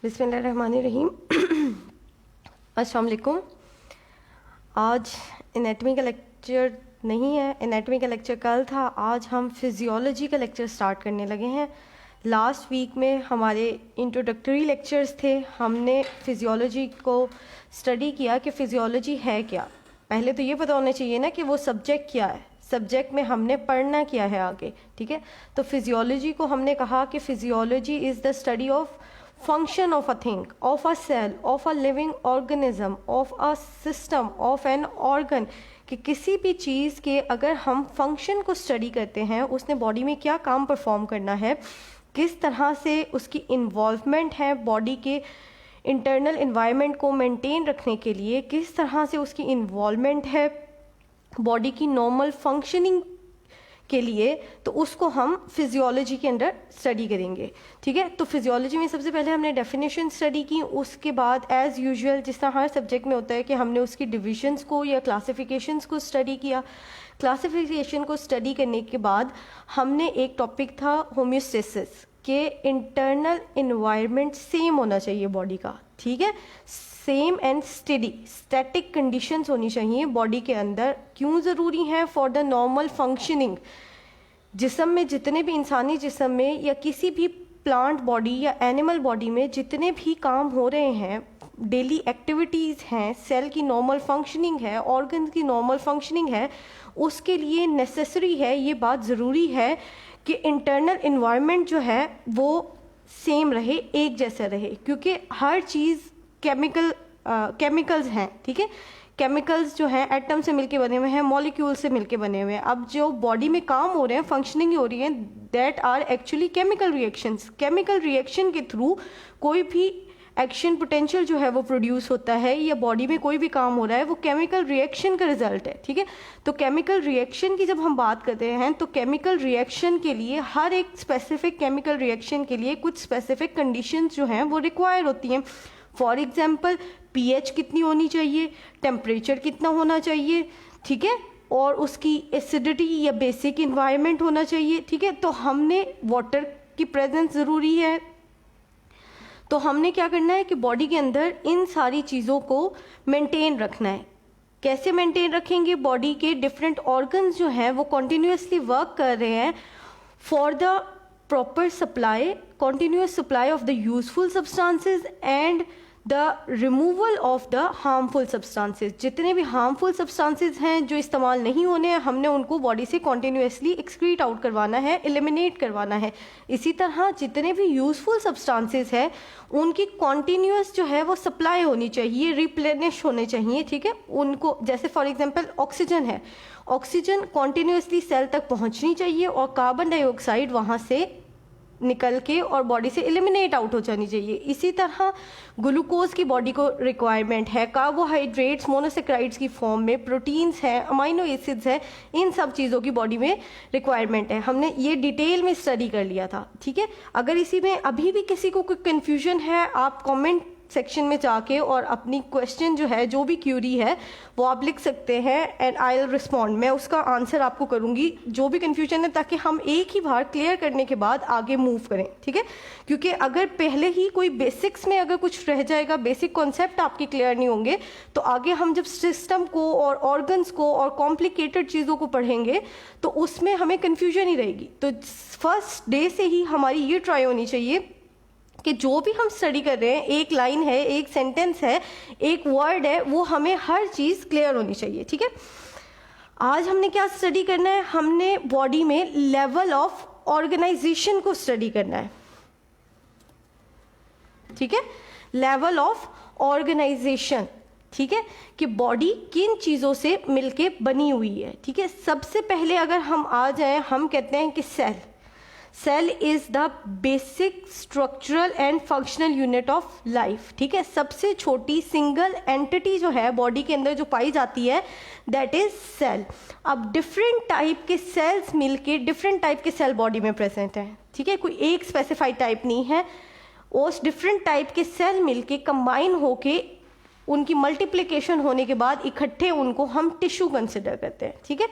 बिस्मिल्लाहिर्रहमानिर्रहीम। अस्सलाम वालेकुम। आज एनाटमी का लेक्चर नहीं है, एनाटमी का लेक्चर कल था। आज हम फिजियोलॉजी का लेक्चर स्टार्ट करने लगे हैं। लास्ट वीक में हमारे इंट्रोडक्टरी लेक्चर्स थे। हमने फिजियोलॉजी को स्टडी किया कि फिजियोलॉजी है क्या। पहले तो ये पता होना चाहिए ना कि वो सब्जेक्ट क्या है, सब्जेक्ट में हमने पढ़ना क्या है आगे, ठीक है। तो फिजियोलॉजी को हमने कहा कि physiology is the study of function of a thing, of a cell, of a living organism, of a system, of an organ, कि किसी भी चीज़ के अगर हम फंक्शन को स्टडी करते हैं, उसने बॉडी में क्या काम परफॉर्म करना है, किस तरह से उसकी इन्वॉल्वमेंट है बॉडी के इंटरनल इन्वायरमेंट को मेंटेन रखने के लिए, किस तरह से उसकी इन्वॉल्वमेंट है बॉडी की नॉर्मल फंक्शनिंग के लिए, तो उसको हम फिजियोलॉजी के अंदर स्टडी करेंगे, ठीक है। तो फिजियोलॉजी में सबसे पहले हमने डेफिनेशन स्टडी की। उसके बाद एज यूजुअल जिस तरह हर सब्जेक्ट में होता है कि हमने उसकी डिविजन्स को या क्लासिफिकेशंस को स्टडी किया। क्लासिफिकेशन को स्टडी करने के बाद हमने एक टॉपिक था होम्योस्टेसिस, के इंटरनल इन्वायरमेंट सेम होना चाहिए बॉडी का, ठीक है, same and steady, static conditions होनी चाहिए बॉडी के अंदर। क्यों ज़रूरी है? For the normal functioning. जिस्म में जितने भी इंसानी जिस्म में या किसी भी प्लांट बॉडी या एनिमल बॉडी में जितने भी काम हो रहे हैं, डेली एक्टिविटीज़ हैं, सेल की नॉर्मल फंक्शनिंग है, ऑर्गन की नॉर्मल फंक्शनिंग है, उसके लिए नेसेसरी है, ये बात ज़रूरी है कि इंटरनल इन्वायरमेंट जो है वो सेम रहे, एक जैसा रहे, क्योंकि हर चीज़ केमिकल्स हैं, ठीक है। केमिकल्स जो हैं एटम से मिलके बने हुए हैं, मॉलिक्यूल से मिलके बने हुए हैं। अब जो बॉडी में काम हो रहे हैं, फंक्शनिंग हो रही है, that are actually chemical reactions. Chemical reaction के थ्रू कोई भी एक्शन पोटेंशियल जो है वो प्रोड्यूस होता है, या बॉडी में कोई भी काम हो रहा है वो केमिकल रिएक्शन का रिजल्ट है, ठीक है। तो केमिकल रिएक्शन की जब हम बात करते हैं तो केमिकल रिएक्शन के लिए, हर एक स्पेसिफिक केमिकल रिएक्शन के लिए कुछ स्पेसिफिक कंडीशंस जो हैं वो रिक्वायर होती हैं। फॉर एग्जाम्पल पीएच कितनी होनी चाहिए, टेम्परेचर कितना होना चाहिए, ठीक है, और उसकी एसिडिटी या बेसिक इन्वायरमेंट होना चाहिए, ठीक है। तो हमने वाटर की प्रेजेंस ज़रूरी है। तो हमने क्या करना है कि बॉडी के अंदर इन सारी चीज़ों को मेंटेन रखना है। कैसे मेंटेन रखेंगे? बॉडी के डिफरेंट ऑर्गन्स जो हैं वो कॉन्टिन्यूसली वर्क कर रहे हैं for the proper supply, continuous supply of the useful substances and the removal of the harmful substances। जितने भी harmful substances हैं जो इस्तेमाल नहीं होने हैं, हमने उनको बॉडी से continuously excrete out करवाना है, eliminate करवाना है। इसी तरह जितने भी useful substances हैं उनकी continuous जो है वो supply होनी चाहिए, replenish होने चाहिए, ठीक है। उनको जैसे फॉर एग्जाम्पल ऑक्सीजन है, ऑक्सीजन कॉन्टिन्यूसली सेल तक पहुंचनी चाहिए और कार्बन डाइऑक्साइड वहाँ से निकल के और बॉडी से एलिमिनेट आउट हो जानी चाहिए। इसी तरह ग्लूकोज की बॉडी को रिक्वायरमेंट है, कार्बोहाइड्रेट्स मोनोसेक्राइड्स की फॉर्म में, प्रोटीन्स हैं, अमाइनो एसिड्स हैं, इन सब चीज़ों की बॉडी में रिक्वायरमेंट है। हमने ये डिटेल में स्टडी कर लिया था, ठीक है। अगर इसी में अभी भी किसी को कोई कन्फ्यूजन है, आप कमेंट सेक्शन में जाके और अपनी क्वेश्चन जो है, जो भी क्यूरी है वो आप लिख सकते हैं एंड आई विल रिस्पॉन्ड। मैं उसका आंसर आपको करूंगी जो भी कन्फ्यूजन है, ताकि हम एक ही बार क्लियर करने के बाद आगे मूव करें, ठीक है। क्योंकि अगर पहले ही कोई बेसिक्स में अगर कुछ रह जाएगा, बेसिक कॉन्सेप्ट आपके क्लियर नहीं होंगे, तो आगे हम जब सिस्टम को और ऑर्गन्स को और कॉम्प्लिकेटेड चीज़ों को पढ़ेंगे तो उसमें हमें कन्फ्यूजन ही रहेगी। तो फर्स्ट डे से ही हमारी ये ट्राई होनी चाहिए कि जो भी हम स्टडी कर रहे हैं, एक लाइन है, एक सेंटेंस है, एक वर्ड है, वो हमें हर चीज़ क्लियर होनी चाहिए, ठीक है। आज हमने क्या स्टडी करना है? हमने बॉडी में लेवल ऑफ ऑर्गेनाइजेशन को स्टडी करना है, ठीक है। लेवल ऑफ ऑर्गेनाइजेशन, ठीक है, कि बॉडी किन चीज़ों से मिलके बनी हुई है, ठीक है। सबसे पहले अगर हम आ जाएं, हम कहते हैं कि cell is the basic structural and functional unit of life, ठीक है। सबसे छोटी सिंगल एंटिटी जो है बॉडी के अंदर जो पाई जाती है, दैट इज सेल। अब डिफरेंट टाइप के सेल्स मिलके डिफरेंट टाइप के सेल बॉडी में प्रेजेंट हैं, ठीक है। कोई एक स्पेसिफाइड टाइप नहीं है, उस डिफरेंट टाइप के सेल मिलके कंबाइन होके उनकी मल्टीप्लिकेशन होने के बाद इकट्ठे उनको हम टिश्यू कंसिडर करते हैं, ठीक है।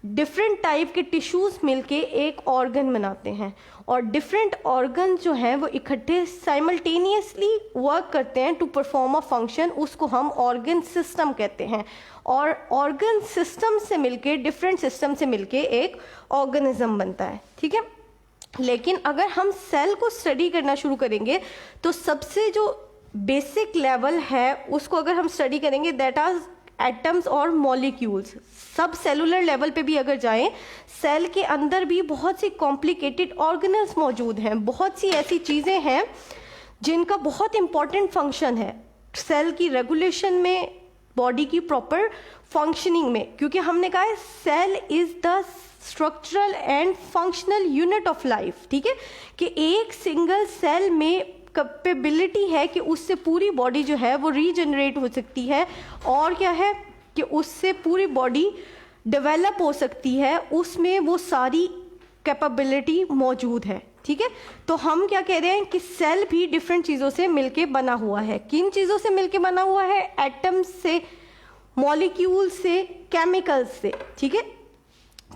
डिफरेंट टाइप के टिश्यूज मिलके एक ऑर्गन बनाते हैं, और डिफरेंट ऑर्गन जो हैं वो इकट्ठे साइमल्टेनियसली वर्क करते हैं टू परफॉर्म अ फंक्शन, उसको हम ऑर्गन सिस्टम कहते हैं। और ऑर्गन सिस्टम से मिलके, डिफरेंट सिस्टम से मिलके एक ऑर्गेनिज्म बनता है, ठीक है। लेकिन अगर हम सेल को स्टडी करना शुरू करेंगे तो सबसे जो बेसिक लेवल है उसको अगर हम स्टडी करेंगे, दैट आर एटम्स और मॉलिक्यूल्स। सब सेलुलर लेवल पे भी अगर जाएं, सेल के अंदर भी बहुत सी कॉम्प्लिकेटेड ऑर्गेनल्स मौजूद हैं, बहुत सी ऐसी चीज़ें हैं जिनका बहुत इंपॉर्टेंट फंक्शन है सेल की रेगुलेशन में, बॉडी की प्रॉपर फंक्शनिंग में। क्योंकि हमने कहा है cell is the structural and functional unit of life, ठीक है, कि एक सिंगल सेल में कैपेबिलिटी है कि उससे पूरी बॉडी जो है वो रीजनरेट हो सकती है, और क्या है कि उससे पूरी बॉडी डेवलप हो सकती है, उसमें वो सारी कैपेबिलिटी मौजूद है, ठीक है। तो हम क्या कह रहे हैं कि सेल भी डिफरेंट चीज़ों से मिलके बना हुआ है। किन चीज़ों से मिलके बना हुआ है? एटम्स से, मॉलिक्यूल से, केमिकल्स से, ठीक है।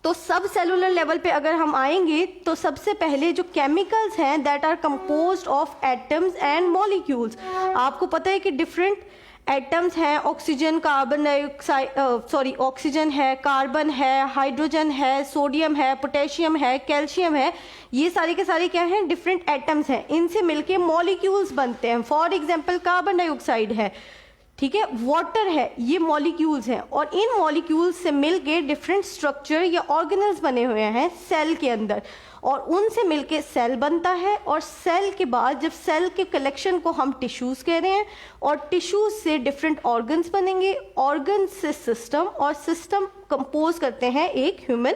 तो सब सेलुलर लेवल पे अगर हम आएंगे तो सबसे पहले जो केमिकल्स हैं that are composed of atoms and molecules. आपको पता है कि डिफरेंट एटम्स हैं, ऑक्सीजन, कार्बन डाइऑक्साइड, ऑक्सीजन है, कार्बन है, हाइड्रोजन है, सोडियम है, पोटेशियम है, कैल्शियम है। ये सारे के सारे क्या हैं? डिफरेंट एटम्स हैं। इनसे मिलके मॉलिक्यूल्स बनते हैं। फॉर एग्जांपल कार्बन डाइऑक्साइड है, ठीक है, वाटर है, ये मॉलिक्यूल्स हैं, और इन मॉलिक्यूल्स से मिलके डिफरेंट स्ट्रक्चर या ऑर्गेनल्स बने हुए हैं सेल के अंदर, और उनसे मिलके सेल बनता है। और सेल के बाद जब सेल के कलेक्शन को हम टिश्यूज कह रहे हैं, और टिश्यूज से डिफरेंट ऑर्गन्स बनेंगे, ऑर्गन से सिस्टम, और सिस्टम कंपोज करते हैं एक ह्यूमन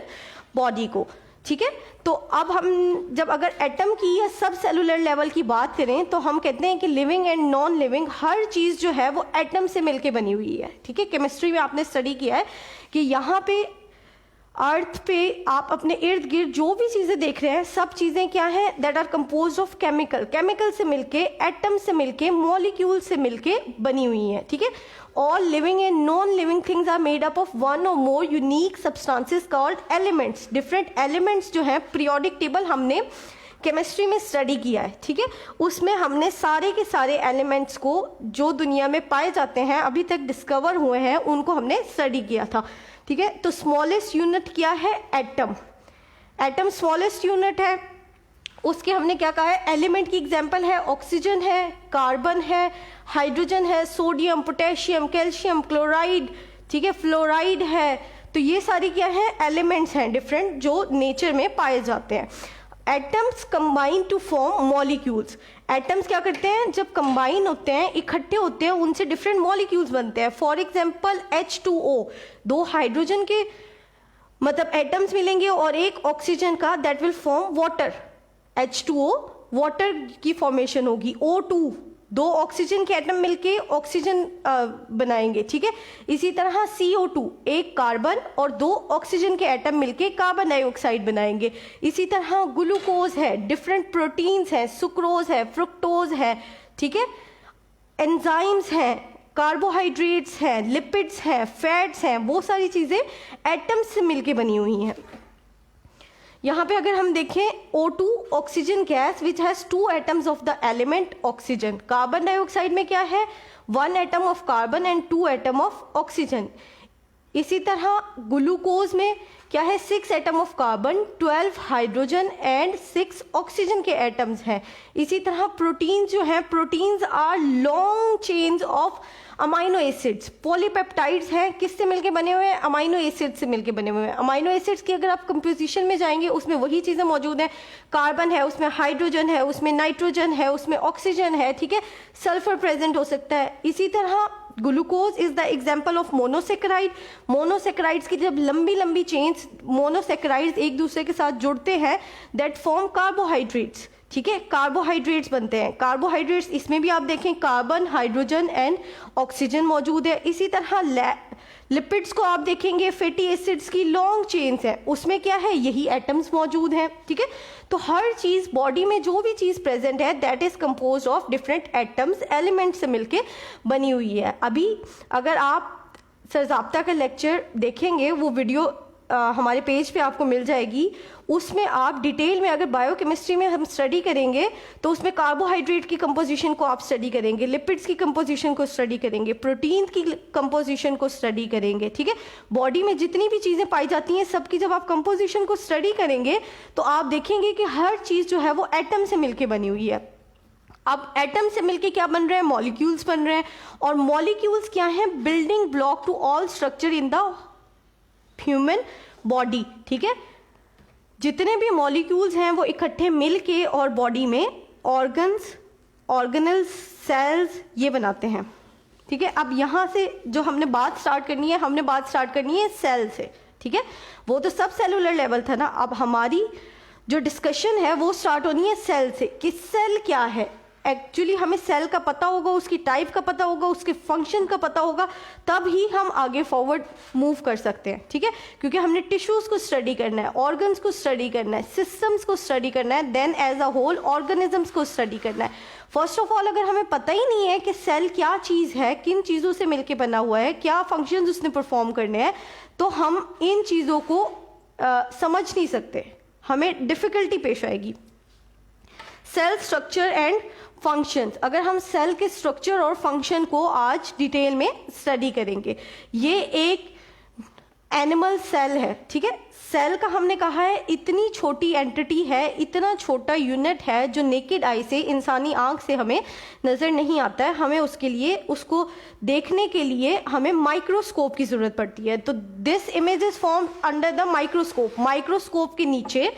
बॉडी को, ठीक है। तो अब हम जब अगर एटम की या सब सेलुलर लेवल की बात करें तो हम कहते हैं कि लिविंग एंड नॉन लिविंग हर चीज़ जो है वो एटम से मिलके बनी हुई है, ठीक है। केमिस्ट्री में आपने स्टडी किया है कि यहाँ पे अर्थ पे आप अपने इर्द गिर्द जो भी चीज़ें देख रहे हैं, सब चीज़ें क्या हैं? That are compose of chemical. Chemical से मिलके, एटम से मिलके, मॉलिक्यूल से मिलके बनी हुई हैं, ठीक है। All living and non-living things are made up of one or more unique substances called elements. Different elements जो हैं, periodic table हमने केमिस्ट्री में स्टडी किया है, ठीक है। उसमें हमने सारे के सारे एलिमेंट्स को जो दुनिया में पाए जाते हैं, अभी तक डिस्कवर हुए हैं, उनको हमने स्टडी किया था, ठीक है। तो स्मॉलेस्ट यूनिट क्या है? एटम। एटम स्मॉलेस्ट यूनिट है। उसके हमने क्या कहा है? एलिमेंट की एग्जांपल है ऑक्सीजन है, कार्बन है, हाइड्रोजन है, सोडियम, पोटेशियम, कैल्शियम, क्लोराइड, ठीक है, फ्लोराइड है। तो ये सारी क्या है? एलिमेंट्स हैं डिफरेंट जो नेचर में पाए जाते हैं। Atoms combine to form molecules. Atoms क्या करते हैं? जब कंबाइन होते हैं, इकट्ठे होते हैं, उनसे डिफरेंट मॉलिक्यूल्स बनते हैं। फॉर एग्जाम्पल H2O, दो हाइड्रोजन के मतलब एटम्स मिलेंगे और एक ऑक्सीजन का, that will form water. H2O water की फॉर्मेशन होगी। O2, दो ऑक्सीजन के एटम मिलके ऑक्सीजन बनाएंगे, ठीक है। इसी तरह CO2, एक कार्बन और दो ऑक्सीजन के एटम मिलके कार्बन डाइऑक्साइड बनाएंगे। इसी तरह ग्लूकोज है, डिफरेंट प्रोटीन्स हैं, सुक्रोज है, फ्रुक्टोज है, ठीक है, एंजाइम्स हैं, कार्बोहाइड्रेट्स हैं, लिपिड्स हैं, फैट्स हैं, वो सारी चीज़ें एटम्स से मिलके बनी हुई हैं। यहाँ पे अगर हम देखें O2 oxygen gas which has 2 atoms of the element oxygen. Carbon dioxide में क्या है? 1 atom of carbon and 2 atom of oxygen. इसी तरह ग्लूकोज में क्या है? 6 atom of carbon, 12 hydrogen and 6 oxygen के एटम्स हैं। इसी तरह प्रोटीन्स जो हैं, proteins are long chains of amino acids. Polypeptides हैं, किससे मिलके बने हुए हैं? अमाइनो एसिड से मिलके बने हुए हैं। अमाइनो एसिड्स की अगर आप कंपोजिशन में जाएंगे, उसमें वही चीज़ें मौजूद हैं। कार्बन है, उसमें हाइड्रोजन है, उसमें नाइट्रोजन है, उसमें ऑक्सीजन है, ठीक है, सल्फर प्रेजेंट हो सकता है। इसी तरह glucose is the example of monosaccharide. Monosaccharides की जब लंबी लंबी चेन्स मोनोसेक्राइड्स एक दूसरे के साथ जुड़ते हैं, दैट फॉर्म कार्बोहाइड्रेट्स, ठीक है, कार्बोहाइड्रेट्स बनते हैं। कार्बोहाइड्रेट्स, इसमें भी आप देखें कार्बन, हाइड्रोजन एंड ऑक्सीजन मौजूद है। इसी तरह लिपिड्स को आप देखेंगे, फैटी एसिड्स की लॉन्ग चेन्स हैं, उसमें क्या है? यही एटम्स मौजूद हैं, ठीक है। तो हर चीज़ बॉडी में जो भी चीज़ प्रेजेंट है that is compose of different atoms, elements से मिलके बनी हुई है। अभी अगर आप सरजाब्ता का लेक्चर देखेंगे, वो वीडियो हमारे पेज पे आपको मिल जाएगी। उसमें आप डिटेल में, अगर बायोकेमिस्ट्री में हम स्टडी करेंगे तो उसमें कार्बोहाइड्रेट की कंपोजिशन को आप स्टडी करेंगे, लिपिड्स की कंपोजिशन को स्टडी करेंगे, प्रोटीन की कंपोजिशन को स्टडी करेंगे, ठीक है। बॉडी में जितनी भी चीज़ें पाई जाती हैं सबकी जब आप कंपोजिशन को स्टडी करेंगे तो आप देखेंगे कि हर चीज़ जो है वो एटम से मिलके बनी हुई है। अब एटम से मिलके क्या बन रहे हैं? मॉलिक्यूल्स बन रहे हैं। और मॉलिक्यूल्स क्या हैं? Building block to all structure in the human body, ठीक है। जितने भी मॉलिक्यूल्स हैं वो इकट्ठे मिलके और बॉडी में ऑर्गन्स, ऑर्गेनल्स, सेल्स ये बनाते हैं, ठीक है। अब यहाँ से जो हमने बात स्टार्ट करनी है, हमने बात स्टार्ट करनी है सेल से, ठीक है। वो तो सब सेलुलर लेवल था ना। अब हमारी जो डिस्कशन है वो स्टार्ट होनी है सेल से कि सेल क्या है। एक्चुअली हमें सेल का पता होगा, उसकी टाइप का पता होगा, उसके फंक्शन का पता होगा, तब ही हम आगे फॉरवर्ड मूव कर सकते हैं, ठीक है। क्योंकि हमने टिश्यूज को स्टडी करना है, ऑर्गन्स को स्टडी करना है, सिस्टम्स को स्टडी करना है, then as a whole organisms को स्टडी करना है। फर्स्ट ऑफ ऑल अगर हमें पता ही नहीं है कि सेल क्या चीज़ है, किन चीज़ों से मिलकर बना हुआ है, क्या फंक्शंस उसने परफॉर्म करने हैं, तो हम इन चीज़ों को समझ नहीं सकते, हमें डिफिकल्टी पेश आएगी। सेल स्ट्रक्चर एंड फंक्शंस, अगर हम सेल के स्ट्रक्चर और फंक्शन को आज डिटेल में स्टडी करेंगे। ये एक एनिमल सेल है, ठीक है। सेल का हमने कहा है इतनी छोटी एंटिटी है, इतना छोटा यूनिट है जो नेकेड आई से, इंसानी आंख से हमें नज़र नहीं आता है। हमें उसके लिए, उसको देखने के लिए हमें माइक्रोस्कोप की ज़रूरत पड़ती है। तो this image is form under the microscope. Microscope के नीचे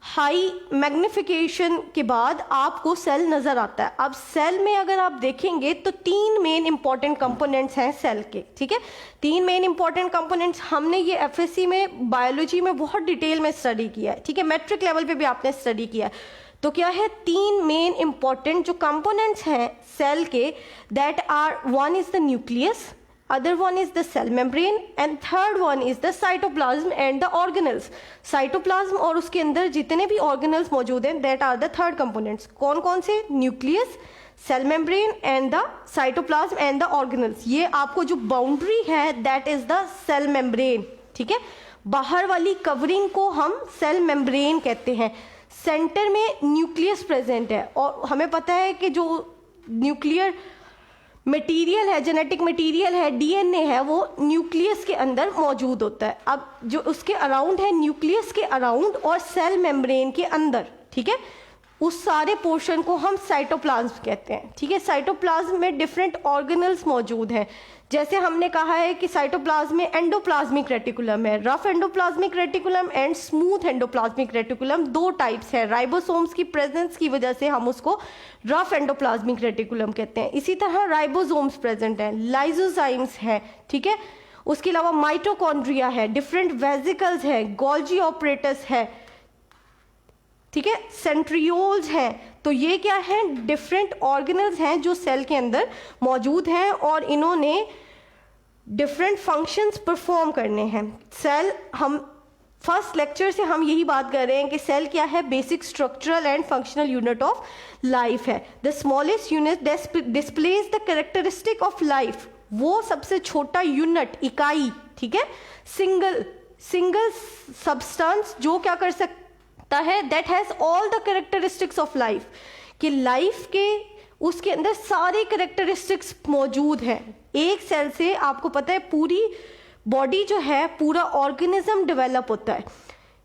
हाई मैग्निफिकेशन के बाद आपको सेल नज़र आता है। अब सेल में अगर आप देखेंगे तो 3 मेन इंपॉर्टेंट कंपोनेंट्स हैं सेल के, ठीक है। 3 मेन इंपॉर्टेंट कंपोनेंट्स हमने ये एफएससी में, बायोलॉजी में बहुत डिटेल में स्टडी किया है, ठीक है। मैट्रिक लेवल पे भी आपने स्टडी किया है। तो क्या है? 3 मेन इंपॉर्टेंट जो कंपोनेंट्स हैं सेल के, that are, one is the nucleus, other one is the cell membrane and third one is the cytoplasm and the organelles. cytoplasm और उसके अंदर जितने भी organelles मौजूद हैं that are the third components. कौन कौन से? nucleus, cell membrane and the cytoplasm and the organelles. ये आपको जो बाउंड्री है that is the cell membrane, ठीक है। बाहर वाली कवरिंग को हम सेल मेम्ब्रेन कहते हैं। सेंटर में न्यूक्लियस प्रेजेंट है और हमें पता है कि जो न्यूक्लियर मटेरियल है, जेनेटिक मटेरियल है, डीएनए है, वो न्यूक्लियस के अंदर मौजूद होता है। अब जो उसके अराउंड है, न्यूक्लियस के अराउंड और सेल मेम्ब्रेन के अंदर, ठीक है, उस सारे पोर्शन को हम साइटोप्लाज्म कहते हैं, ठीक है। साइटोप्लाज्म में डिफरेंट ऑर्गेनल्स मौजूद हैं। जैसे हमने कहा है कि साइटोप्लाज्म में एंडोप्लाज्मिक रेटिकुलम है, rough endoplasmic reticulum and smooth endoplasmic reticulum, 2 types है। राइबोसोम्स की प्रेजेंस की वजह से हम उसको रफ एंडोप्लाज्मिक रेटिकुलम कहते हैं। इसी तरह राइबोसोम्स प्रेजेंट हैं, लाइजोजाइम्स है, ठीक है। उसके अलावा माइटोकॉन्ड्रिया है, डिफरेंट वेसिकल्स है, गोल्जी ऑपरेटस है, ठीक है, सेंट्रियोल्स हैं। तो ये क्या है? डिफरेंट ऑर्गेनल्स हैं जो सेल के अंदर मौजूद हैं और इन्होंने डिफरेंट फंक्शंस परफॉर्म करने हैं। सेल, हम फर्स्ट लेक्चर से हम यही बात कर रहे हैं कि सेल क्या है? Basic structural and functional unit of life है। The smallest unit displays the characteristic of life. वो सबसे छोटा यूनिट, इकाई, ठीक है, सिंगल सब्सटेंस जो क्या कर सकता है, that has all the characteristics of life, कि लाइफ के उसके अंदर सारे कैरेक्टरिस्टिक्स मौजूद हैं। एक सेल से आपको पता है पूरी बॉडी जो है, पूरा ऑर्गेनिज्म डेवलप होता है।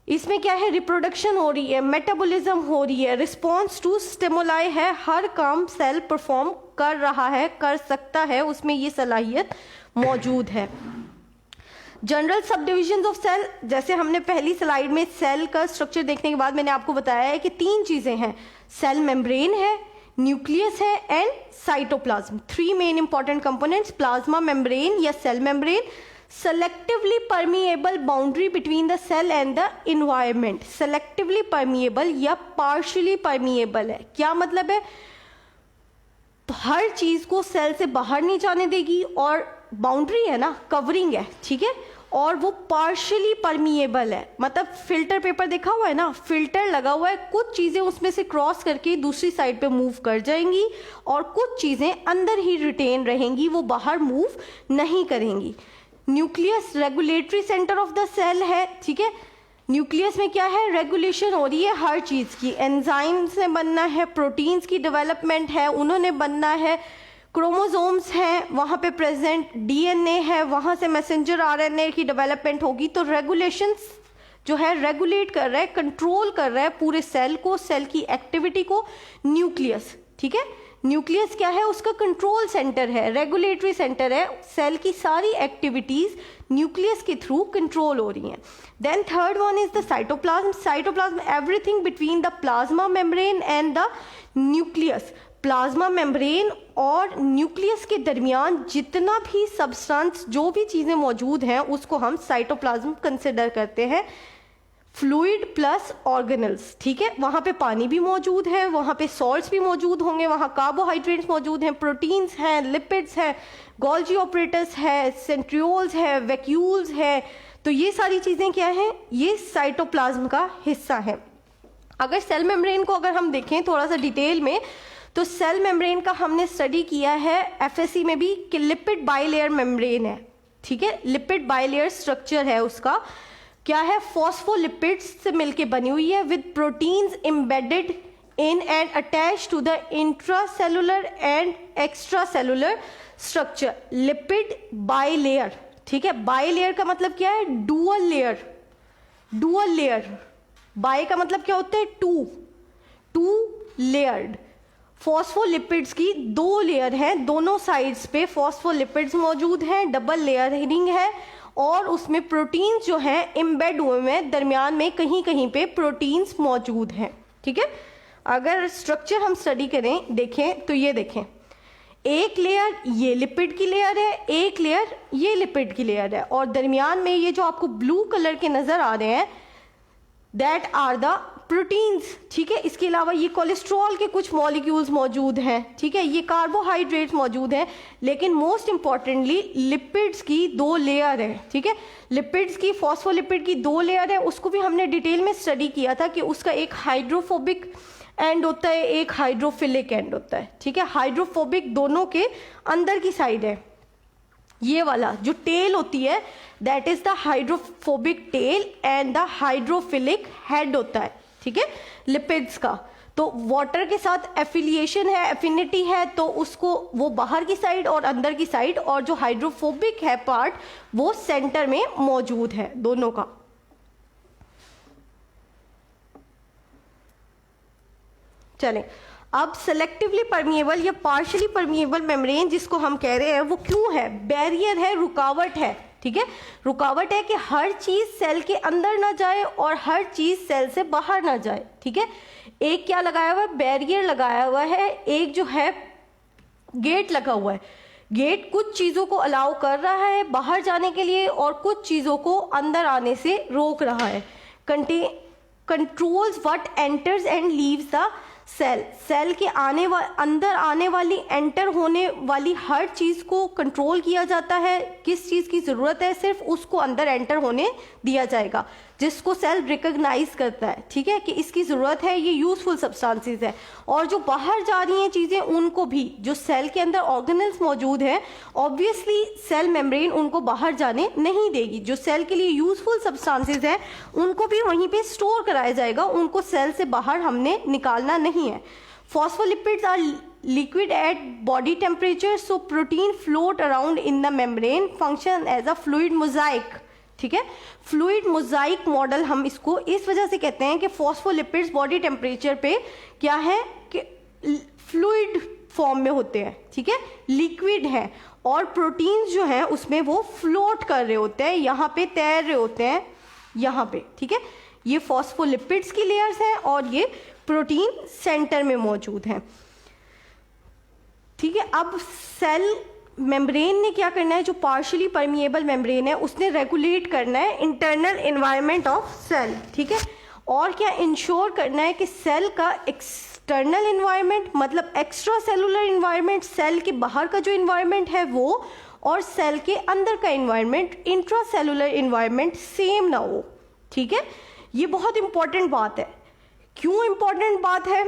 इसमें क्या है? रिप्रोडक्शन हो रही है, मेटाबॉलिज्म हो रही है, रिस्पॉन्स टू स्टिमुलाई है, हर काम सेल परफॉर्म कर रहा है, कर सकता है, उसमें ये सलाहियत मौजूद है। General sub division of cell, जैसे हमने पहली स्लाइड में सेल का स्ट्रक्चर देखने के बाद मैंने आपको बताया है कि 3 चीजें हैं, सेल मेम्ब्रेन है, न्यूक्लियस है and cytoplasm. 3 main important components, plasma membrane या cell membrane, selectively permeable boundary between the cell and the environment. Selectively permeable या पार्शियली परमिएबल है, क्या मतलब है? तो हर चीज को सेल से बाहर नहीं जाने देगी, और बाउंड्री है ना, कवरिंग है, ठीक है, और वो पार्शियली परमिएबल है। मतलब फिल्टर पेपर देखा हुआ है ना, फिल्टर लगा हुआ है, कुछ चीजें उसमें से क्रॉस करके दूसरी साइड पे मूव कर जाएंगी और कुछ चीजें अंदर ही रिटेन रहेंगी, वो बाहर मूव नहीं करेंगी। Nucleus regulatory centre of the cell है, ठीक है। न्यूक्लियस में क्या है, रेगुलेशन हो रही है हर चीज़ की, एंजाइम्स ने बनना है, प्रोटीन्स की डेवलपमेंट है, उन्होंने बनना है, क्रोमोसोम्स हैं वहाँ पे प्रेजेंट, डीएनए है, वहाँ से मैसेंजर आरएनए की डेवलपमेंट होगी। तो रेगुलेशंस जो है रेगुलेट कर रहा है, कंट्रोल कर रहा है पूरे सेल को, सेल की एक्टिविटी को न्यूक्लियस, ठीक है। न्यूक्लियस क्या है, उसका कंट्रोल सेंटर है, रेगुलेटरी सेंटर है, सेल की सारी एक्टिविटीज न्यूक्लियस के थ्रू कंट्रोल हो रही हैं। Then third one is the cytoplasm. Cytoplasm everything between the plasma membrane and the nucleus. Plasma membrane और न्यूक्लियस के दरमियान जितना भी सब्सटेंस, जो भी चीज़ें मौजूद हैं, उसको हम साइटोप्लाज्म कंसिडर करते हैं। फ्लूइड प्लस ऑर्गेनल्स, ठीक है। वहाँ पे पानी भी मौजूद है, वहाँ पे सॉल्ट्स भी मौजूद होंगे, वहाँ कार्बोहाइड्रेट्स मौजूद हैं, प्रोटीन्स हैं, लिपिड्स हैं, गोल्जी ऑपरेटर्स है, सेंट्रियोल्स है, वैक्यूल्स है। तो ये सारी चीज़ें क्या हैं, ये साइटोप्लाज्म का हिस्सा है। अगर सेल मेम्ब्रेन को अगर हम देखें थोड़ा सा डिटेल में, तो सेल मेम्ब्रेन का हमने स्टडी किया है एफएससी में भी कि लिपिड बाइलेयर मेम्ब्रेन है, ठीक है। लिपिड बाइलेयर स्ट्रक्चर है उसका, क्या है, फॉस्फोलिपिड्स से मिलके बनी हुई है with proteins embedded in and attach to the intracellular and extracellular structure. Lipid bilayer, ठीक है। बाइलेयर का मतलब क्या है, dual layer. Dual layer, bi का मतलब क्या होता है, टू लेयर्ड। फॉस्फोलिपिड्स की दो लेयर हैं, दोनों साइड्स पे फॉस्फोलिपिड्स मौजूद हैं, डबल लेयरिंग है, और उसमें प्रोटीन्स जो हैं एम्बेड हुए हैं, दरमियान में कहीं कहीं पे प्रोटीन्स मौजूद हैं, ठीक है। अगर स्ट्रक्चर हम स्टडी करें, देखें तो ये देखें, एक लेयर ये लिपिड की लेयर है, एक लेयर ये लिपिड की लेयर है, और दरमियान में ये जो आपको ब्लू कलर के नजर आ रहे हैं, दैट आर द प्रोटीन्स, ठीक है। इसके अलावा ये कोलेस्ट्रॉल के कुछ मॉलिक्यूल्स मौजूद हैं, ठीक है, ये कार्बोहाइड्रेट्स मौजूद हैं, लेकिन मोस्ट इंपॉर्टेंटली लिपिड्स की दो लेयर है, ठीक है। लिपिड्स की, फॉस्फोलिपिड की दो लेयर है, उसको भी हमने डिटेल में स्टडी किया था कि उसका एक हाइड्रोफोबिक एंड होता है, एक हाइड्रोफिलिक एंड होता है, ठीक है। हाइड्रोफोबिक दोनों के अंदर की साइड है, ये वाला जो टेल होती है that is the hydrophobic tell and the hydrophilic head होता है, ठीक है, लिपिड्स का। तो वाटर के साथ एफिलिएशन है, एफिनिटी है, तो उसको वो बाहर की साइड और अंदर की साइड, और जो हाइड्रोफोबिक है पार्ट वो सेंटर में मौजूद है दोनों का। चलें, अब सेलेक्टिवली परमिएबल या पार्शियली परमिएबल मेम्ब्रेन जिसको हम कह रहे हैं, वो क्यों है, बैरियर है, रुकावट है, ठीक है। रुकावट है कि हर चीज सेल के अंदर ना जाए और हर चीज सेल से बाहर ना जाए, ठीक है। एक क्या लगाया हुआ है, बैरियर लगाया हुआ है, एक जो है गेट लगा हुआ है। गेट कुछ चीजों को अलाउ कर रहा है बाहर जाने के लिए और कुछ चीजों को अंदर आने से रोक रहा है। Controls what enters and leaves the cell. Cell के अंदर आने वाली, एंटर होने वाली हर चीज को कंट्रोल किया जाता है। किस चीज की जरूरत है, सिर्फ उसको अंदर एंटर होने दिया जाएगा, जिसको सेल रिकॉग्नाइज करता है, ठीक है, कि इसकी जरूरत है, ये यूजफुल सब्सटेंसेस है। और जो बाहर जा रही हैं चीजें, उनको भी, जो सेल के अंदर ऑर्गेनल्स मौजूद हैं, ऑब्वियसली सेल मेम्ब्रेन उनको बाहर जाने नहीं देगी। जो सेल के लिए यूजफुल सब्सटेंसेस हैं उनको भी वहीं पे स्टोर कराया जाएगा, उनको सेल से बाहर हमने निकालना नहीं है। Phospholipids are liquid at body temperature, so protein float around in the membrane, function as a fluid mosaic, ठीक है। फ्लूइड मोजाइक मॉडल हम इसको इस वजह से कहते हैं कि फॉस्फोलिपिड्स बॉडी टेम्परेचर पे क्या है कि फ्लूइड फॉर्म में होते हैं, ठीक है, लिक्विड है, और प्रोटीन्स जो हैं उसमें वो फ्लोट कर रहे होते हैं, यहाँ पे तैर रहे होते हैं, यहाँ पे, ठीक है। ये फॉस्फोलिपिड्स की लेयर्स हैं और ये प्रोटीन सेंटर में मौजूद हैं, ठीक है। अब सेल मेम्ब्रेन ने क्या करना है, जो पार्शियली परमिएबल मेम्ब्रेन है उसने रेगुलेट करना है इंटरनल एनवायरनमेंट ऑफ सेल, ठीक है, और क्या इंश्योर करना है कि सेल का एक्सटर्नल एनवायरनमेंट, मतलब एक्स्ट्रा सेलुलर एनवायरनमेंट, सेल के बाहर का जो एनवायरनमेंट है वो, और सेल के अंदर का environment, intra cellular environment same ना हो, ठीक है। ये बहुत इंपॉर्टेंट बात है। क्यों इंपॉर्टेंट बात है,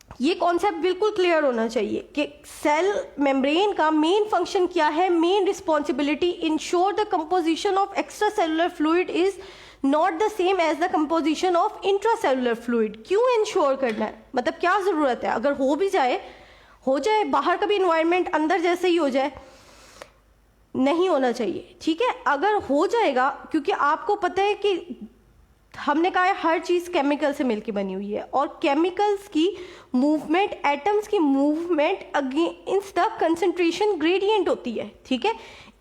ये कॉन्सेप्ट बिल्कुल क्लियर होना चाहिए कि सेल मेम्ब्रेन का मेन फंक्शन क्या है, main responsibility ensure the composition of extra cellular fluid is not the same as the composition of intracellular fluid. क्यों इंश्योर करना है, मतलब क्या ज़रूरत है, अगर हो भी जाए हो जाए, बाहर का भी इन्वायरमेंट अंदर जैसे ही हो जाए, नहीं होना चाहिए, ठीक है। अगर हो जाएगा, क्योंकि आपको पता है कि हमने कहा है हर चीज़ केमिकल से मिलकर बनी हुई है, और केमिकल्स की मूवमेंट, एटम्स की movement against the concentration gradient होती है, ठीक है।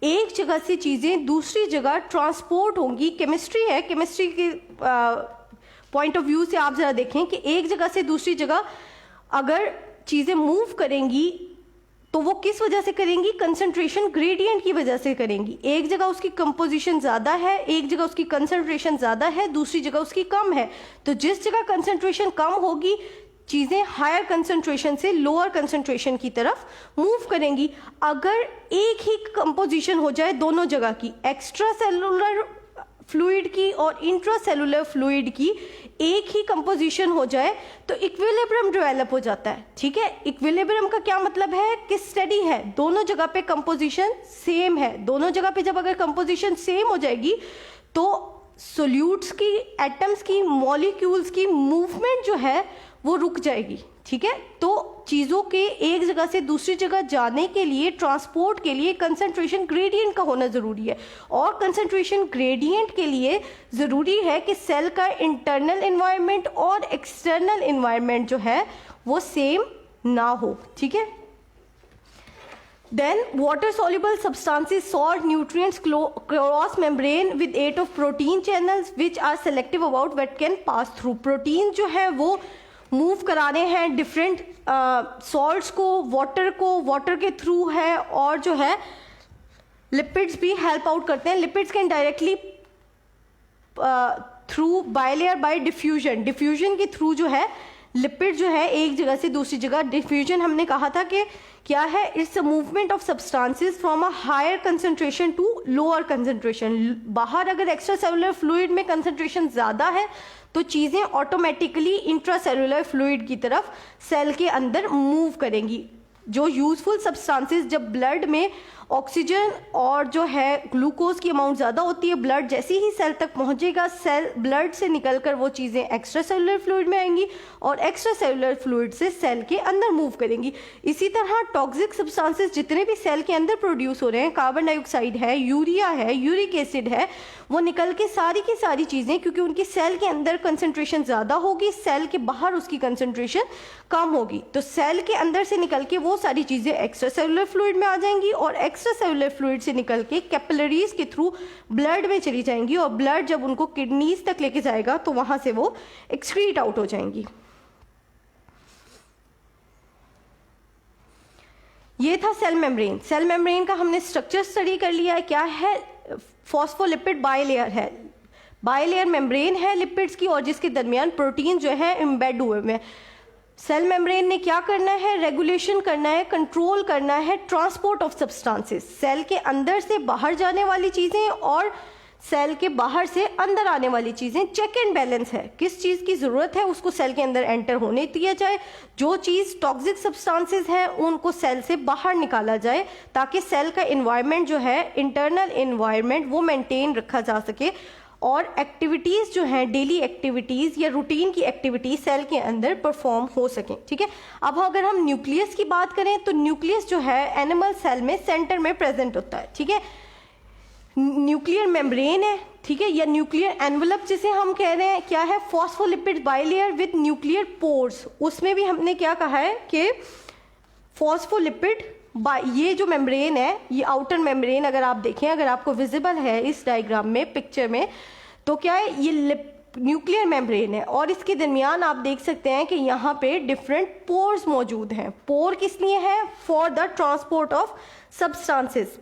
एक जगह से चीज़ें दूसरी जगह ट्रांसपोर्ट होंगी, केमिस्ट्री है, केमिस्ट्री के पॉइंट ऑफ व्यू से आप ज़रा देखें कि एक जगह से दूसरी जगह अगर चीज़ें मूव करेंगी तो वो किस वजह से करेंगी, कंसंट्रेशन ग्रेडियंट की वजह से करेंगी। एक जगह उसकी कंपोजिशन ज़्यादा है, एक जगह उसकी कंसंट्रेशन ज़्यादा है, दूसरी जगह उसकी कम है, तो जिस जगह कंसंट्रेशन कम होगी चीज़ें हायर कंसंट्रेशन से लोअर कंसंट्रेशन की तरफ मूव करेंगी। अगर एक ही कंपोजिशन हो जाए दोनों जगह की, एक्स्ट्रा सेलुलर फ्लूइड की और इंट्रासेलुलर फ्लूइड की एक ही कंपोजिशन हो जाए तो इक्विलिब्रियम डेवलप हो जाता है, ठीक है। इक्विलिब्रियम का क्या मतलब है कि स्टडी है, दोनों जगह पे कंपोजिशन सेम है, दोनों जगह पे जब अगर कंपोजिशन सेम हो जाएगी तो सोल्यूट्स की, एटम्स की, मॉलिक्यूल्स की मूवमेंट जो है वो रुक जाएगी, ठीक है। तो चीज़ों के एक जगह से दूसरी जगह जाने के लिए, ट्रांसपोर्ट के लिए कंसंट्रेशन ग्रेडियंट का होना ज़रूरी है, और कंसंट्रेशन ग्रेडियंट के लिए ज़रूरी है कि सेल का इंटरनल इन्वायरमेंट और एक्सटर्नल इन्वायरमेंट जो है वो सेम ना हो, ठीक है। Then water soluble substances salt nutrients cross membrane with aid of protein channels which are selective about what can pass through। Protein जो है वो मूव कराने हैं डिफरेंट सॉल्ट्स को, वाटर के थ्रू है, और जो है लिपिड्स भी हेल्प आउट करते हैं। Lipids can directly through bilayer bye diffusion, diffusion के थ्रू जो है लिपिड जो है एक जगह से दूसरी जगह, डिफ्यूजन हमने कहा था कि क्या है, it's a movement of substances from a higher concentration to lower concentration. बाहर अगर एक्स्ट्रा सेलुलर फ्लूइड में कंसंट्रेशन ज़्यादा है तो चीज़ें ऑटोमेटिकली इंट्रासेलुलर फ्लूइड की तरफ सेल के अंदर मूव करेंगी। जो यूजफुल सब्सटेंसेस, जब ब्लड में ऑक्सीजन और जो है ग्लूकोज की अमाउंट ज़्यादा होती है, ब्लड जैसे ही सेल तक पहुंचेगा, सेल ब्लड से निकलकर वो चीज़ें एक्स्ट्रा सेलुलर फ्लूइड में आएंगी और एक्स्ट्रा सेलुलर फ्लूइड से सेल के अंदर मूव करेंगी। इसी तरह टॉक्सिक सब्सटेंसेस जितने भी सेल के अंदर प्रोड्यूस हो रहे हैं, कार्बन डाइऑक्साइड है, यूरिया है, यूरिक एसिड है, वो निकल के सारी की सारी चीज़ें, क्योंकि उनकी सेल के अंदर कंसंट्रेशन ज़्यादा होगी, सेल के बाहर उसकी कंसंट्रेशन कम होगी, तो सेल के अंदर से निकल के वो सारी चीज़ें एक्स्ट्रा सेलुलर फ्लूइड में आ जाएंगी और एक्स्ट्रा सेलुलर फ्लूइड से निकल के कैपिलरीज के थ्रू ब्लड में चली जाएंगी, और ब्लड जब उनको किडनीज तक लेके जाएगा तो वहां से वो एक्सक्रीट आउट हो जाएंगी। ये था सेल मेम्ब्रेन। सेल मेम्ब्रेन का हमने स्ट्रक्चर स्टडी कर लिया है। क्या है, फॉस्फोलिपिड बायलेयर है, बायलेयर मेम्ब्रेन है लिपिड्स की, और जिसके दरमियान प्रोटीन जो है एम्बेड हुए हैं। सेल मेम्ब्रेन ने क्या करना है, रेगुलेशन करना है, कंट्रोल करना है ट्रांसपोर्ट ऑफ सब्सटेंसेस, सेल के अंदर से बाहर जाने वाली चीज़ें और सेल के बाहर से अंदर आने वाली चीज़ें। चेक एंड बैलेंस है, किस चीज़ की ज़रूरत है उसको सेल के अंदर एंटर होने दिया जाए, जो चीज़ टॉक्सिक सब्सटेंसेस हैं उनको सेल से बाहर निकाला जाए, ताकि सेल का इन्वायरमेंट जो है, इंटरनल इन्वायरमेंट, वो मेंटेन रखा जा सके, और एक्टिविटीज़ जो हैं, डेली एक्टिविटीज़ या रूटीन की एक्टिविटीज सेल के अंदर परफॉर्म हो सकें, ठीक है। अब अगर हम न्यूक्लियस की बात करें तो न्यूक्लियस जो है एनिमल सेल में सेंटर में प्रेजेंट होता है, ठीक है। न्यूक्लियर मेम्ब्रेन है, ठीक है, या न्यूक्लियर एनवलप जिसे हम कह रहे हैं, क्या है, phospholipid bilayer with nuclear pores. उसमें भी हमने क्या कहा है कि फॉस्फोलिपिड, ये जो मेम्ब्रेन है, ये आउटर मेम्ब्रेन अगर आप देखें, अगर आपको विजिबल है इस डायग्राम में, पिक्चर में, तो क्या है, ये न्यूक्लियर मेम्ब्रेन है, और इसके दरमियान आप देख सकते हैं कि यहाँ पे डिफरेंट पोर्स मौजूद हैं। पोर किस लिए है, for the transport of substances.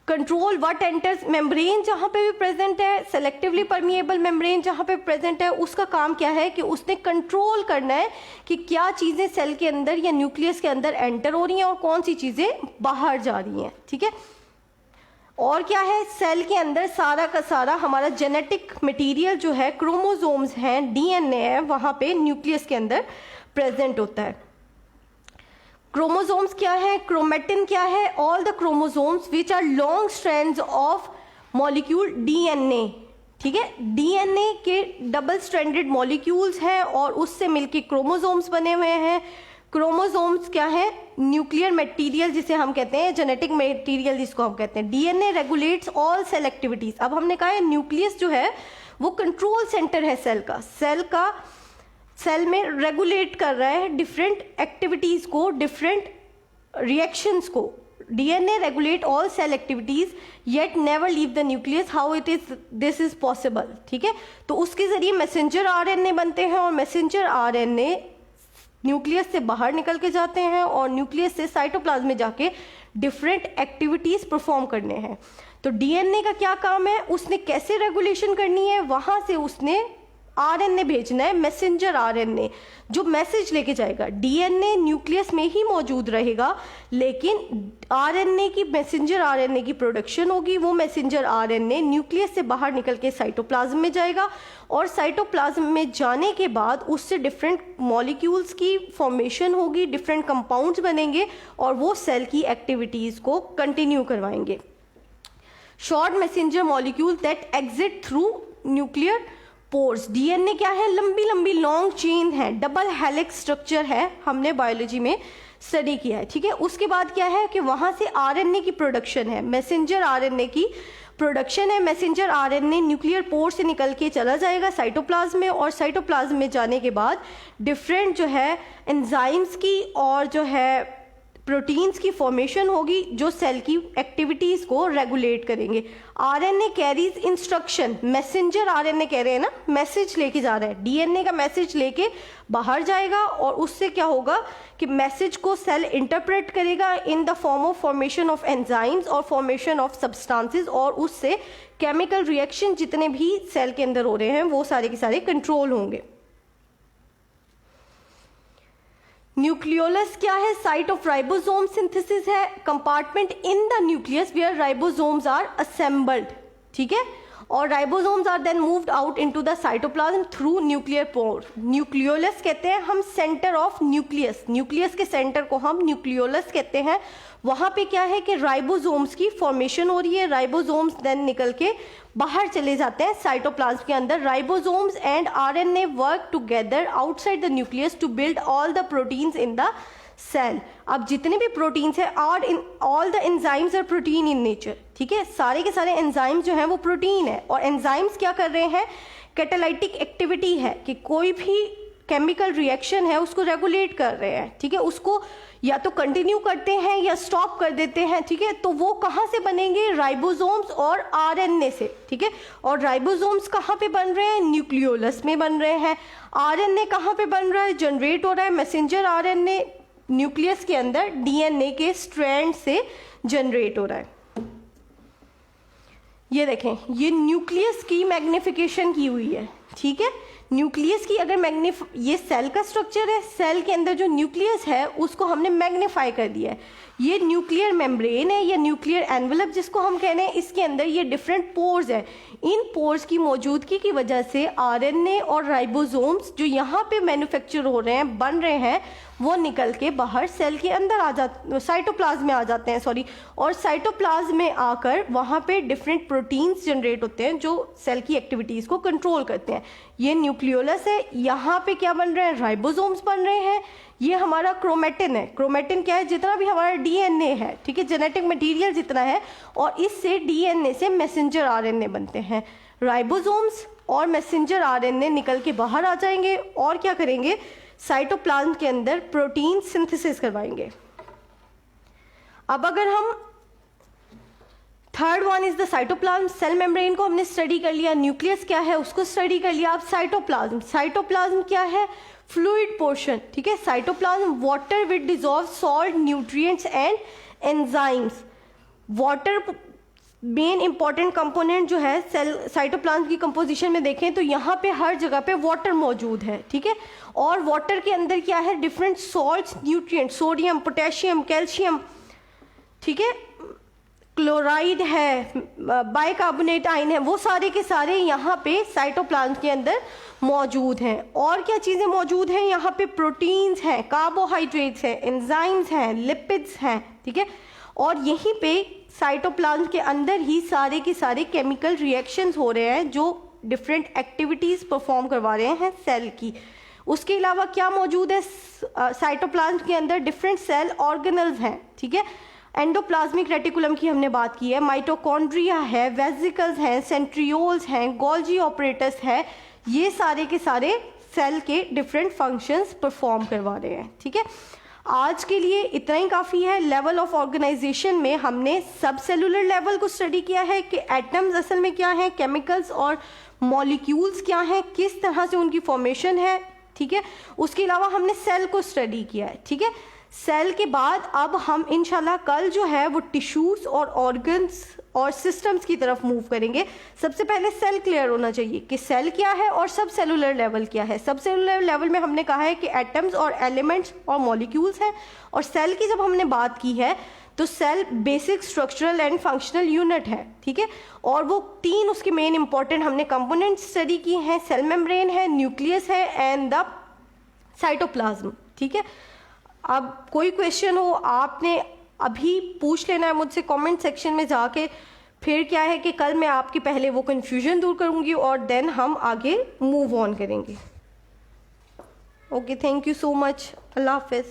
Control what enters, membrane जहाँ पे भी प्रेजेंट है, सेलेक्टिवली परमिएबल मेम्ब्रेन जहाँ पे प्रेजेंट है, उसका काम क्या है कि उसने कंट्रोल करना है कि क्या चीज़ें सेल के अंदर या न्यूक्लियस के अंदर एंटर हो रही हैं और कौन सी चीज़ें बाहर जा रही हैं, ठीक है। और क्या है, सेल के अंदर सारा का सारा हमारा जेनेटिक मटेरियल जो है, क्रोमोसोम्स हैं, डीएनए है, वहां पे न्यूक्लियस के अंदर प्रेजेंट होता है। क्रोमोसोम्स क्या है, क्रोमेटिन क्या है, all the chromosomes which are long strands of molecule DNA. ठीक है, डीएनए के डबल स्ट्रैंडेड मॉलिक्यूल्स हैं और उससे मिलके क्रोमोसोम्स बने हुए हैं। क्रोमोसोम्स क्या है, न्यूक्लियर मटेरियल जिसे हम कहते हैं, जेनेटिक मटेरियल जिसको हम कहते हैं। DNA regulates all cell activities. अब हमने कहा है न्यूक्लियस जो है वो कंट्रोल सेंटर है सेल में रेगुलेट कर रहा है डिफरेंट एक्टिविटीज को, डिफरेंट रिएक्शंस को। DNA regulate all cell activities yet never leave the nucleus, how it is this is possible. ठीक है, तो उसके जरिए मैसेंजर आरएनए बनते हैं और मैसेंजर आरएनए न्यूक्लियस से बाहर निकल के जाते हैं और न्यूक्लियस से साइटोप्लाज्म में जाके डिफरेंट एक्टिविटीज परफॉर्म करने हैं। तो डीएनए का क्या काम है, उसने कैसे रेगुलेशन करनी है, वहां से उसने आरएनए भेजना है, मैसेंजर आरएनए, जो मैसेज लेके जाएगा। डीएनए न्यूक्लियस में ही मौजूद रहेगा, लेकिन आरएनए की, मैसेंजर आरएनए की प्रोडक्शन होगी। वो मैसेंजर आरएनए न्यूक्लियस से बाहर निकल के साइटोप्लाज्म में जाएगा और साइटोप्लाज्म में जाने के बाद उससे डिफरेंट मॉलिक्यूल्स की फॉर्मेशन होगी, डिफरेंट कंपाउंड्स बनेंगे और वो सेल की एक्टिविटीज को कंटिन्यू करवाएंगे। Short messenger molecule that exit through nuclear pores. DNA क्या है, लंबी लंबी लॉन्ग चेन है, डबल हेलिक्स स्ट्रक्चर है, हमने बायोलॉजी में स्टडी किया है। ठीक है, उसके बाद क्या है कि वहां से आरएनए की प्रोडक्शन है, मैसेंजर आरएनए की प्रोडक्शन है। मैसेंजर आरएनए न्यूक्लियर पोर से निकल के चला जाएगा साइटोप्लाज्म में और साइटोप्लाज्म में जाने के बाद डिफरेंट जो है एंजाइम्स की और जो है प्रोटीन्स की फॉर्मेशन होगी जो सेल की एक्टिविटीज को रेगुलेट करेंगे। RNA carries instruction, messenger RNA कह रहे हैं ना, मैसेज लेके जा रहा है, डीएनए का मैसेज लेके बाहर जाएगा और उससे क्या होगा कि मैसेज को सेल इंटरप्रेट करेगा in the form of formation of enzymes और फॉर्मेशन ऑफ सब्सटेंसेस और उससे केमिकल रिएक्शन जितने भी सेल के अंदर हो रहे हैं वो सारे के सारे कंट्रोल होंगे। न्यूक्लियोलस क्या है, साइट ऑफ राइबोसोम सिंथेसिस है, compartment in the nucleus where ribosomes are assembled. ठीक है, और ribosomes are then moved out into the cytoplasm through nuclear pore. Nucleolus कहते हैं हम सेंटर ऑफ न्यूक्लियस, न्यूक्लियस के सेंटर को हम न्यूक्लियोलस कहते हैं। वहां पे क्या है कि राइबोसोम्स की फॉर्मेशन हो रही है, राइबोसोम्स देन निकल के बाहर चले जाते हैं साइटोप्लाज्म के अंदर। Ribosomes and RNA work together outside the nucleus to build all the proteins in the cell. अब जितने भी प्रोटीन्स हैं, all the enzymes are protein in nature. ठीक है, सारे के सारे एंजाइम्स जो हैं वो प्रोटीन है और एंजाइम्स क्या कर रहे हैं, कैटालाइटिक एक्टिविटी है कि कोई भी केमिकल रिएक्शन है उसको रेगुलेट कर रहे हैं। ठीक है, उसको या तो कंटिन्यू करते हैं या स्टॉप कर देते हैं। ठीक है, तो वो कहाँ से बनेंगे, राइबोसोम्स और आरएनए से। ठीक है, और राइबोसोम्स कहाँ पे बन रहे हैं, न्यूक्लियोलस में बन रहे हैं। आरएनए कहाँ पे बन रहा है, जनरेट हो रहा है, मैसेंजर आरएनए न्यूक्लियस के अंदर डीएनए के स्ट्रैंड से जनरेट हो रहा है। ये देखें, ये न्यूक्लियस की मैग्निफिकेशन की हुई है। ठीक है, न्यूक्लियस की अगर ये सेल का स्ट्रक्चर है, सेल के अंदर जो न्यूक्लियस है उसको हमने मैग्नीफाई कर दिया है। ये न्यूक्लियर मेम्ब्रेन है या न्यूक्लियर एनवेलप जिसको हम कह रहे हैं, इसके अंदर ये डिफरेंट पोर्स है। इन पोर्स की मौजूदगी की वजह से आरएनए और राइबोसोम्स जो यहाँ पे मैन्युफैक्चर हो रहे हैं, बन रहे हैं, वो निकल के बाहर सेल के अंदर आ जाते, साइटोप्लाज्म में आ जाते हैं, सॉरी, और साइटोप्लाज्म में आकर वहाँ पे डिफरेंट प्रोटीन्स जनरेट होते हैं जो सेल की एक्टिविटीज को कंट्रोल करते हैं। ये न्यूक्लियोलस है, यहाँ पे क्या बन रहे हैं, राइबोसोम्स बन रहे हैं। ये हमारा क्रोमेटिन है। क्रोमेटिन क्या है, जितना भी हमारा डीएनए है, ठीक है, जेनेटिक मटेरियल जितना है, और इससे डीएनए से मैसेंजर आरएनए बनते हैं। राइबोसोम्स और मैसेंजर आरएनए निकल के बाहर आ जाएंगे और क्या करेंगे, साइटोप्लाज्म के अंदर प्रोटीन सिंथेसिस करवाएंगे। अब अगर हम third one is the cytoplasm. Cell membrane को हमने स्टडी कर लिया, न्यूक्लियस क्या है उसको स्टडी कर लिया। अब साइटोप्लाज्म, साइटोप्लाज्म क्या है, फ्लूइड पोर्शन। ठीक है, cytoplasm water with dissolve salt, nutrients and enzymes. Water main important component जो है सेल साइटोप्लाज्म की कंपोजिशन में देखें तो यहाँ पे हर जगह पे वाटर मौजूद है। ठीक है, और वाटर के अंदर क्या है, different salts, nutrient, sodium, potassium, calcium. ठीक है, क्लोराइड है, बाइकार्बोनेट आयन है, वो सारे के सारे यहाँ पे साइटोप्लाज्म के अंदर मौजूद हैं। और क्या चीज़ें मौजूद हैं यहाँ पे? प्रोटीन्स हैं, कार्बोहाइड्रेट्स हैं, एंजाइम्स हैं, लिपिड्स हैं, ठीक है। और यहीं पे साइटोप्लाज्म के अंदर ही सारे के सारे केमिकल रिएक्शंस हो रहे हैं जो डिफरेंट एक्टिविटीज़ परफॉर्म करवा रहे हैं सेल की। उसके अलावा क्या मौजूद है साइटोप्लाज्म के अंदर? डिफरेंट सेल ऑर्गेनल्स हैं, ठीक है। एंडोप्लाज्मिक रेटिकुलम की हमने बात की है, माइटोकॉन्ड्रिया है, वेसिकल्स हैं, सेंट्रियोल्स हैं, गोल्जी ऑपरेटस है, ये सारे के सारे सेल के डिफरेंट फंक्शंस परफॉर्म करवा रहे हैं, ठीक है। आज के लिए इतना ही काफ़ी है। लेवल ऑफ ऑर्गेनाइजेशन में हमने सब सेलुलर लेवल को स्टडी किया है कि एटम्स असल में क्या हैं, केमिकल्स और मॉलिक्यूल्स क्या हैं, किस तरह से उनकी फॉर्मेशन है, ठीक है। उसके अलावा हमने सेल को स्टडी किया है, ठीक है। सेल के बाद अब हम इंशाल्लाह कल जो है वो टिश्यूज और ऑर्गन्स और सिस्टम्स की तरफ मूव करेंगे। सबसे पहले सेल क्लियर होना चाहिए कि सेल क्या है और सब सेलुलर लेवल क्या है। सब सेलुलर लेवल में हमने कहा है कि एटम्स और एलिमेंट्स और मॉलिक्यूल्स हैं, और सेल की जब हमने बात की है तो cell basic structural and functional unit है, ठीक है। और वो तीन उसके मेन इंपॉर्टेंट हमने कंपोनेंट स्टडी किए हैं, सेल मेम्ब्रेन है, न्यूक्लियस है एंड द साइटोप्लाज्म, ठीक है। अब कोई क्वेश्चन हो आपने अभी पूछ लेना है मुझसे कमेंट सेक्शन में जाके। फिर क्या है कि कल मैं आपके पहले वो कन्फ्यूजन दूर करूंगी और देन हम आगे मूव ऑन करेंगे। Okay, thank you so much. अल्लाह हाफिज़।